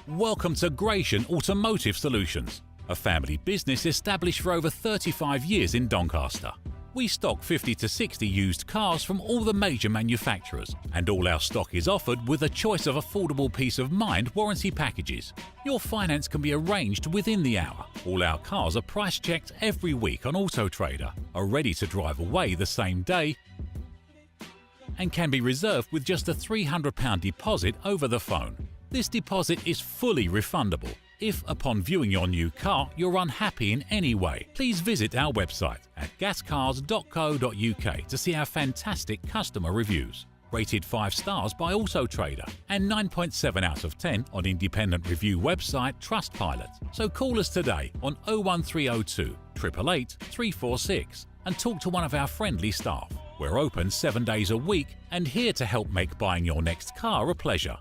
Welcome to Gratian Automotive Solutions, a family business established for over 35 years in Doncaster. We stock 50 to 60 used cars from all the major manufacturers, and all our stock is offered with a choice of affordable peace of mind warranty packages. Your finance can be arranged within the hour. All our cars are price checked every week on Auto Trader, are ready to drive away the same day, and can be reserved with just a £300 deposit over the phone. This deposit is fully refundable. If, upon viewing your new car, you're unhappy in any way, please visit our website at gascars.co.uk to see our fantastic customer reviews. Rated 5 stars by Auto Trader and 9.7 out of 10 on independent review website Trustpilot. So call us today on 01302 888 346 and talk to one of our friendly staff. We're open 7 days a week and here to help make buying your next car a pleasure.